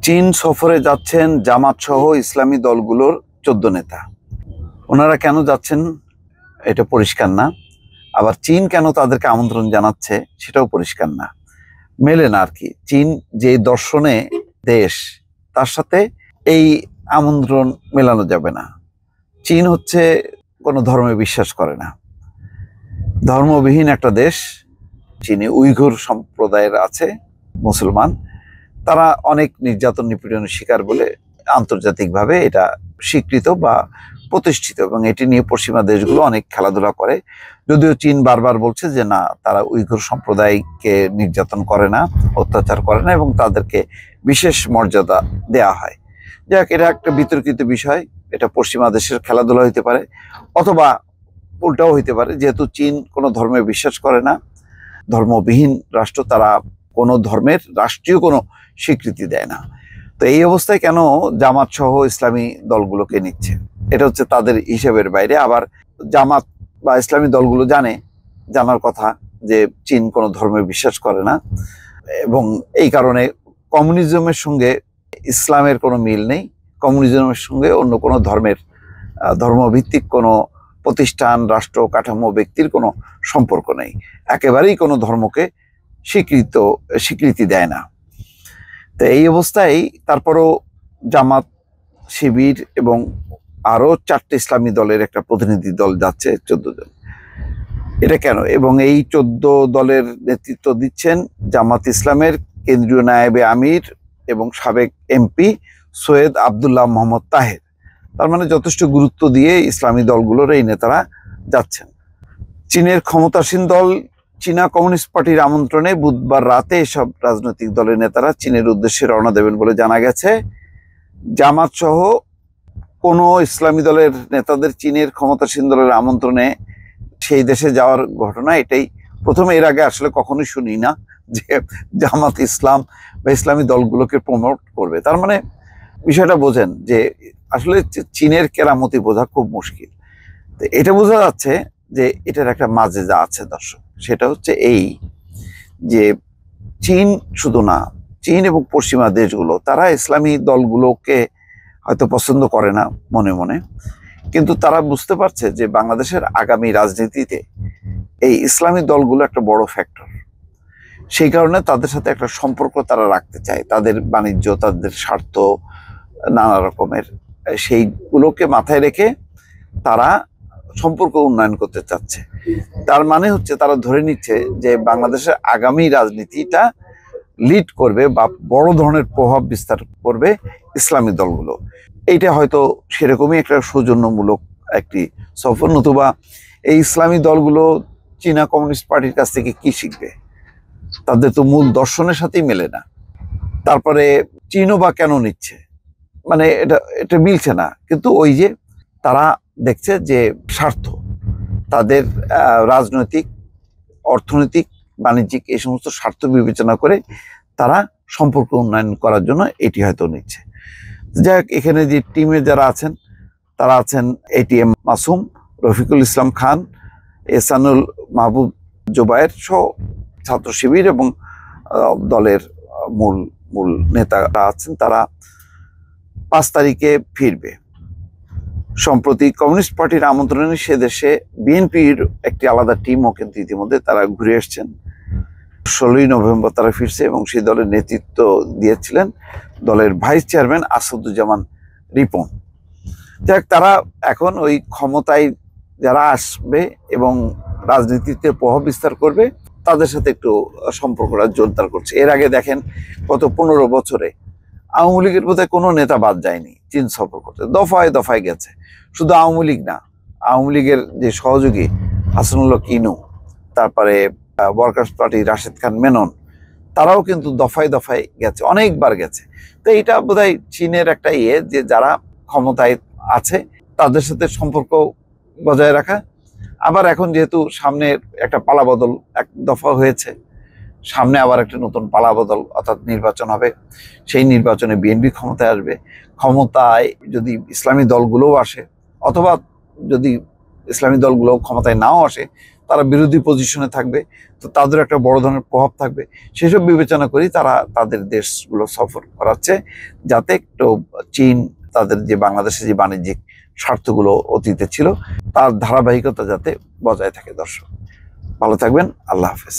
চীন সফরে যাচ্ছেন জামাত সহ ইসলামী দলগুলোর 14 নেতা। ওনারা কেন যাচ্ছেন এটা পরিষ্কার না, আবার চীন কেন তাদেরকে আমন্ত্রণ জানাচ্ছে সেটাও পরিষ্কার না, মেলে না আর কি। চীন যে দর্শনে দেশ, তার সাথে এই আমন্ত্রণ মেলানো যাবে না। চীন হচ্ছে কোনো ধর্মে বিশ্বাস করে না, ধর্মবিহীন একটা দেশ। চীনে উইঘুর সম্প্রদায়ের আছে মুসলমান, তারা অনেক নির্যাতন নিপীড়নের শিকার বলে আন্তর্জাতিকভাবে এটা স্বীকৃত বা প্রতিষ্ঠিত, এবং এটি নিয়ে পশ্চিমা দেশগুলো অনেক খেলাধুলা করে। যদিও চীন বারবার বলছে যে না, তারা উইঘুর সম্প্রদায়কে নির্যাতন করে না, অত্যাচার করে না, এবং তাদেরকে বিশেষ মর্যাদা দেয়া হয়। যাক, এটা একটা বিতর্কিত বিষয়। এটা পশ্চিমা দেশের খেলাধুলা হইতে পারে, অথবা উল্টাও হইতে পারে। যেহেতু চীন কোনো ধর্মে বিশ্বাস করে না, ধর্মবিহীন রাষ্ট্র, তারা কোনো ধর্মের রাষ্ট্রীয় কোনো স্বীকৃতি দেয় না। তো এই অবস্থায় কেন জামাত সহ ইসলামী দলগুলোকে নিচ্ছে, এটা হচ্ছে তাদের হিসেবের বাইরে। আবার জামাত বা ইসলামী দলগুলো জানার কথা যে চীন কোনো ধর্মে বিশ্বাস করে না, এবং এই কারণে কমিউনিজমের সঙ্গে ইসলামের কোনো মিল নেই, কমিউনিজমের সঙ্গে অন্য কোনো ধর্মভিত্তিক কোনো প্রতিষ্ঠান, রাষ্ট্র, কাঠামো, ব্যক্তির কোনো সম্পর্ক নেই। একেবারেই কোনো ধর্মকে স্বীকৃতি দেয় না। তো এই অবস্থায় তারপরও জামাত, শিবির এবং আরো 4টে ইসলামী দলের একটা প্রতিনিধি দল যাচ্ছে, 14 জন। এটা কেন? এবং এই 14 দলের নেতৃত্ব দিচ্ছেন জামাত ইসলামের কেন্দ্রীয় নায়েবে আমির এবং সাবেক এমপি সৈয়দ আবদুল্লাহ মোহাম্মদ তাহের। তার মানে যথেষ্ট গুরুত্ব দিয়ে ইসলামী দলগুলোর এই নেতারা যাচ্ছেন। চীনের ক্ষমতাসীন দল চীনা কমিউনিস্ট পার্টির আমন্ত্রণে বুধবার রাতে এসব রাজনৈতিক দলের নেতারা চীনের উদ্দেশ্যে রওনা দেবেন বলে জানা গেছে। জামাত সহ কোনো ইসলামী দলের নেতাদের চীনের ক্ষমতাসীন দলের আমন্ত্রণে সেই দেশে যাওয়ার ঘটনা এটাই প্রথমে। এর আগে আসলে কখনোই শুনি না যে জামাত ইসলাম বা ইসলামী দলগুলোকে প্রমোট করবে। তার মানে বিষয়টা বোঝেন যে আসলে চীনের কেরামতি বোঝা খুব মুশকিল। তো এটা বোঝা যাচ্ছে যে এটার একটা মাজেজা আছে দর্শক। সেটা হচ্ছে এই যে চীন শুধু না, চীন এবং পশ্চিমা দেশগুলো তারা ইসলামী দলগুলোকে হয়তো পছন্দ করে না মনে মনে, কিন্তু তারা বুঝতে পারছে যে বাংলাদেশের আগামী রাজনীতিতে এই ইসলামী দলগুলো একটা বড় ফ্যাক্টর। সেই কারণে তাদের সাথে একটা সম্পর্ক তারা রাখতে চায়। তাদের বাণিজ্য, তাদের স্বার্থ, নানা রকমের, সেইগুলোকে মাথায় রেখে তারা সম্পর্ক উন্নয়ন করতে চাচ্ছে। তার মানে হচ্ছে তারা ধরে নিচ্ছে যে বাংলাদেশের আগামী রাজনীতিটা লিড করবে বা বড় ধরনের প্রভাব বিস্তার করবে ইসলামী দলগুলো। এইটা হয়তো সেরকমই একটা সৌজন্যমূলক একটি সফর। নতুবা এই ইসলামী দলগুলো চীনা কমিউনিস্ট পার্টির কাছ থেকে কি শিখবে? তাদের তো মূল দর্শনের সাথেই মেলে না। তারপরে চীনও বা কেন নিচ্ছে, মানে এটা মিলছে না। কিন্তু ওই যে তারা দেখছে যে স্বার্থ, তাদের রাজনৈতিক, অর্থনৈতিক, বাণিজ্যিক এই সমস্ত স্বার্থ বিবেচনা করে তারা সম্পর্ক উন্নয়ন করার জন্য এটি হয়তো নিচ্ছে। যাই হোক, এখানে যে টিমে যারা আছেন তারা আছেন এটিএম মাসুম, রফিকুল ইসলাম খান, এহসানুল মাহবুব জোবায়ের সহ ছাত্র শিবির এবং দলের মূল মূল নেতারা আছেন। তারা 5 তারিখে ফিরবে। সম্প্রতি কমিউনিস্ট পার্টির আমন্ত্রণে সে দেশে বিএনপির একটি আলাদা টিমও কিন্তু ইতিমধ্যে তারা ঘুরে এসছেন। 16ই নভেম্বর তারা ফিরছে, এবং সেই দলের নেতৃত্ব দিয়েছিলেন দলের ভাইস চেয়ারম্যান আসাদুজ্জামান রিপন। যাক, তারা এখন ওই ক্ষমতায় যারা আসবে এবং রাজনীতিতে প্রভাব বিস্তার করবে তাদের সাথে একটু সম্পর্কটা জোরদার করছে। এর আগে দেখেন গত 15 বছরে আওয়ামী লীগের বোধহয় কোনো নেতা বাদ যায়নি চীন সফর করতে, দফায় দফায় গেছে। শুধু আওয়ামী লীগ না, আওয়ামী লীগের যে সহযোগী হাসানুল্লাহ কিনু, তারপরে ওয়ার্কার্স পার্টি রাশেদ খান মেনন, তারাও কিন্তু দফায় দফায় গেছে, অনেকবার গেছে। তো এটা বোধহয় চীনের একটা যে যারা ক্ষমতায় আছে তাদের সাথে সম্পর্ক বজায় রাখা। আবার এখন যেহেতু সামনে একটা পালাবদল এক দফা হয়েছে, সামনে আবার একটা নতুন পালাবদল অর্থাৎ নির্বাচন হবে, সেই নির্বাচনে বিএনপি ক্ষমতায় আসবে। ক্ষমতায় যদি ইসলামী দলগুলোও আসে, অথবা যদি ইসলামী দলগুলো ক্ষমতায় নাও আসে, তারা বিরোধী পজিশনে থাকবে, তো তাদের একটা বড় ধরনের প্রভাব থাকবে। সেসব বিবেচনা করি তারা তাদের দেশগুলো সফর করাচ্ছে, যাতে একটু চীন তাদের যে বাংলাদেশে যে বাণিজ্যিক স্বার্থগুলো অতীতে ছিল তার ধারাবাহিকতা যাতে বজায় থাকে। দর্শক ভালো থাকবেন, আল্লাহ হাফেজ।